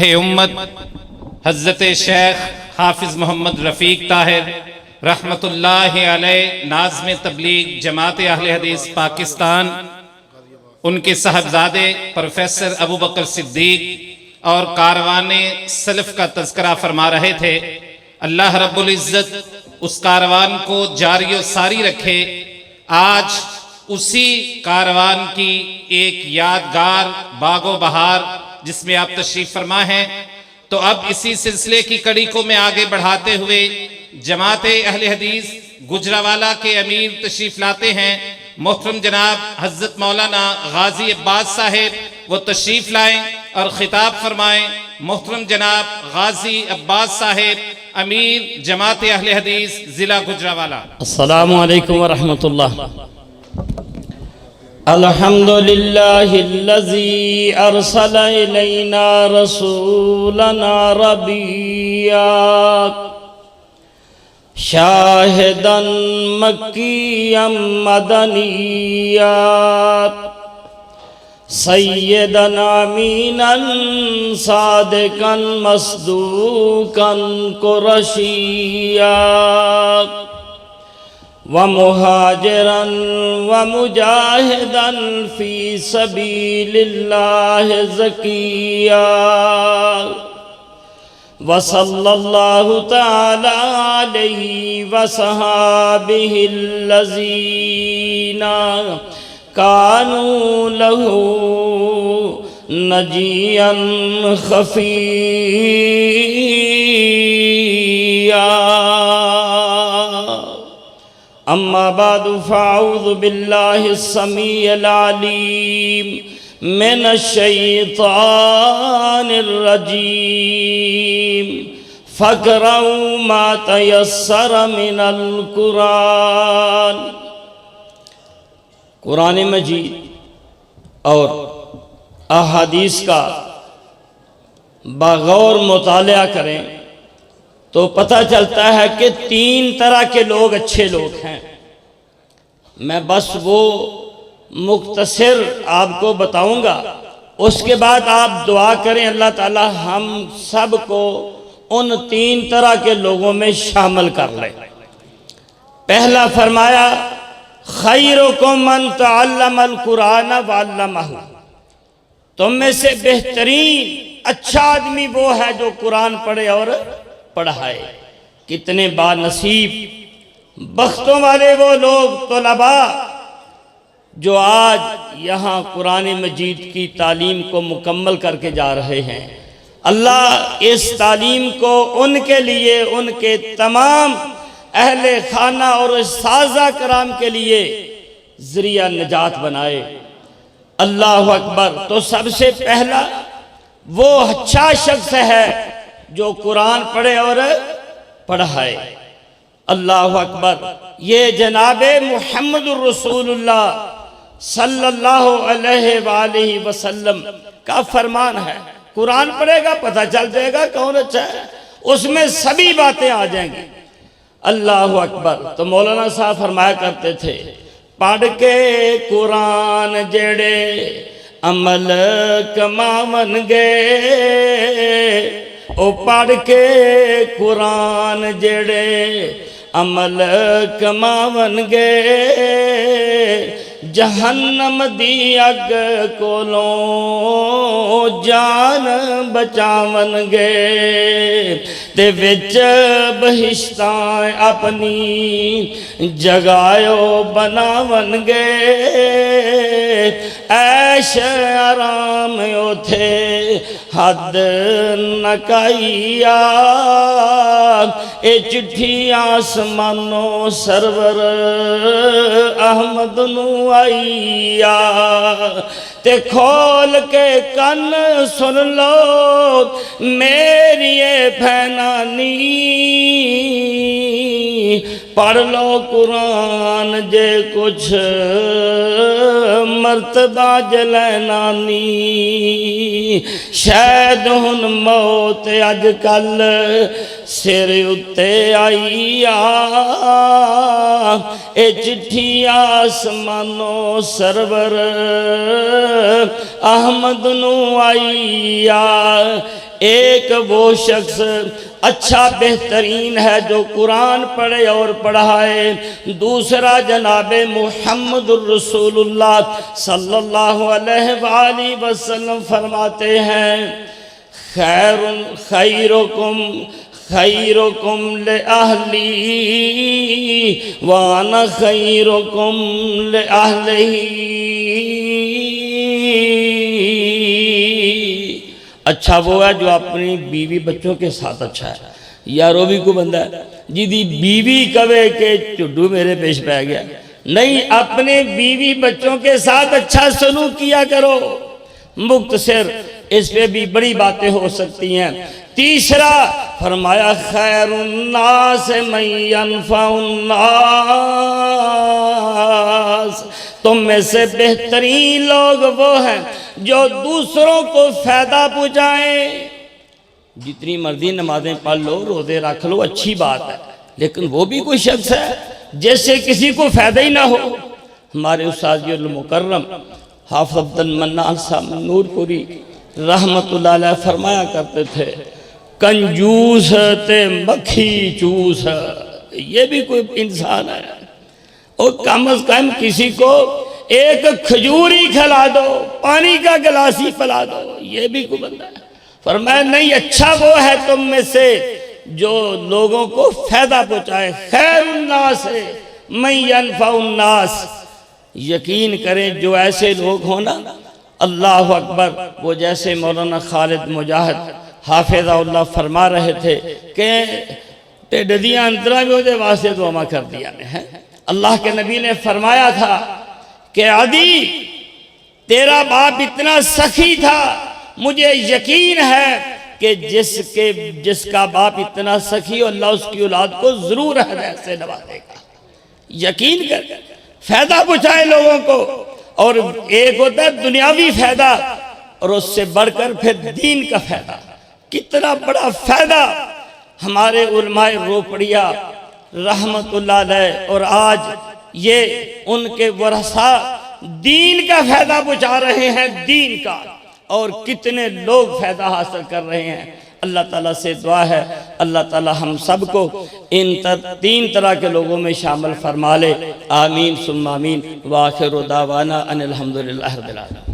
اے امت، حضرت شیخ حافظ محمد رفیق طاہر رحمت اللہ علیہ ناظم تبلیغ جماعت اہل حدیث پاکستان، ان کے صاحبزادے پروفیسر ابو بکر صدیق اور کاروان سلف کا تذکرہ فرما رہے تھے۔ اللہ رب العزت اس کاروان کو جاری و ساری رکھے۔ آج اسی کاروان کی ایک یادگار باغ و بہار جس میں آپ تشریف فرما ہیں، تو اب اسی سلسلے کی کڑی کو میں آگے بڑھاتے ہوئے جماعت اہل حدیث گجرانوالہ کے امیر تشریف لاتے ہیں، محترم جناب حضرت مولانا غازی عباس صاحب، وہ تشریف لائیں اور خطاب فرمائیں۔ محترم جناب غازی عباس صاحب، امیر جماعت اہل حدیث ضلع گجرانوالہ۔ السلام علیکم ورحمۃ اللہ۔ الحمدللہ الذی ارسل الینا رسولنا ربیعا شاہدا مکیا مدنیا سیدنا امینا صادقا مصدوقا قرشیا ومہاجرا ومجاہدا فی سبیل اللہ زکیا وصلی اللہ تعالی علیہ وصحابہ الذین کانوا لہ نجیا خفیا۔ اما بعد فاعوذ باللہ السمیع العلیم من الشیطان الرجیم فاقرؤوا ما تیسر من القرآن۔ قرآن مجید اور احادیث کا بغور مطالعہ کریں تو پتہ چلتا ہے کہ تین طرح کے لوگ اچھے لوگ ہیں۔ میں بس وہ مختصر آپ کو بتاؤں گا، اس کے بعد آپ دعا کریں اللہ تعالی ہم سب کو ان تین طرح کے لوگوں میں شامل کر لے۔ پہلا فرمایا خیرکم من تعلم القرآن وعلمہ، تم میں سے بہترین اچھا آدمی وہ ہے جو قرآن پڑھے اور پڑھائے۔ کتنے با نصیب بختوں والے وہ لوگ طلباء جو آج یہاں قرآن مجید کی تعلیم کو مکمل کر کے جا رہے ہیں۔ اللہ اس تعلیم کو ان کے لیے، ان کے تمام اہل خانہ اور اساتذہ کرام کے لیے ذریعہ نجات بنائے۔ اللہ اکبر۔ تو سب سے پہلا وہ اچھا شخص ہے جو قرآن پڑھے اور پڑھائے۔ اللہ اکبر۔ یہ جناب محمد الرسول اللہ صلی اللہ علیہ وآلہ وسلم کا فرمان ہے۔ قرآن پڑھے گا پتہ چل جائے گا کون اچھا ہے، اس میں سبھی باتیں آ جائیں گی۔ اللہ اکبر۔ تو مولانا صاحب فرمایا کرتے تھے پڑھ کے قرآن جڑے عمل کماون گے، او پڑھ کے قرآن جڑے عمل کماون گے، جہنم دی اگ کولوں جان بچاون گے، تے وچ بہشتاں اپنی جگایو بناون گے، عیش آرام اوتھے حد نہ کائیا، اے چٹھی آسمانو سرور احمد نو آئیا، تے کھول کے کن سن لو میری بہنانی، پڑھ لو قرآن جے کچھ مرتبہ جلینانی شاید ہن موت اج کل سر اتے آئی اے چٹھی آسمانو سرور احمد نو آئی ایک وہ شخص اچھا بہترین ہے جو قرآن پڑھے اور پڑھائے، دوسرا جناب محمد الرسول اللہ صلی اللہ علیہ وآلہ وسلم فرماتے ہیں خیرکم لأہلی وانا خیرکم لأہلہی۔ اچھا وہ ہے جو اپنی بیوی بچوں کے ساتھ اچھا ہے، یارو بھی کو بندہ ہے جی دی بیوی کہے کہ چڈو میرے پیش پہ گیا، نہیں، اپنے بیوی بچوں کے ساتھ اچھا سلوک کیا کرو۔ مختصر اس پہ بھی بڑی باتیں ہو سکتی ہیں۔ تیسرا فرمایا خیر الناس من ينفع الناس، تم میں سے بہترین لوگ وہ ہیں جو دوسروں کو فائدہ پہنچائیں۔ جتنی مرضی نمازیں پڑھ لو، روزے رکھ لو، اچھی بات ہے، لیکن وہ بھی کوئی شخص ہے جیسے کسی کو فائدہ ہی نہ ہو۔ ہمارے استاد المکرم حافظ عبد المنان صاحب نور پوری رحمت اللہ علیہ فرمایا کرتے تھے کنجوس تے مکھی چوس، یہ بھی کوئی انسان ہے، اور کم از کم کسی کو ایک کھجور ہی کھلا دو، پانی کا گلاس ہی پلا دو، یہ بھی کوئی بندہ ہے۔ فرمایا نہیں، اچھا وہ ہے تم میں سے جو لوگوں کو فائدہ پہنچائے۔ خیر الناس من ينفع الناس، یقین کریں جو ایسے لوگ ہونا، اللہ اکبر، وہ جیسے مولانا خالد مجاہد حافظہ اللہ فرما رہے تھے کہ ٹیڈیاں اندرہ میں ہوتے واسطے دعا کر دیا ہے۔ اللہ کے نبی نے فرمایا تھا کہ عدی تیرا باپ اتنا سخی تھا، مجھے یقین ہے کہ جس کا باپ اتنا سخی ہو اللہ اس کی اولاد کو ضرور ہدایت سے نوازے گا۔ یقین کر فائدہ پہنچائے لوگوں کو، اور ایک ہوتا ہے دنیاوی فائدہ اور اس سے بڑھ کر پھر دین کا فائدہ۔ کتنا بڑا فائدہ ہمارے علماء روپڑیا رحمت اللہ علیہ اور آج یہ ان کے ورثہ دین کا فائدہ پہنچا رہے ہیں، دین کا، اور کتنے لوگ فائدہ حاصل کر رہے ہیں۔ اللہ تعالیٰ سے دعا ہے اللہ تعالیٰ ہم سب کو ان تین طرح کے لوگوں میں شامل فرما لے، آمین ثم آمین، وآخر دعوانا ان الحمدللہ رب العالمین۔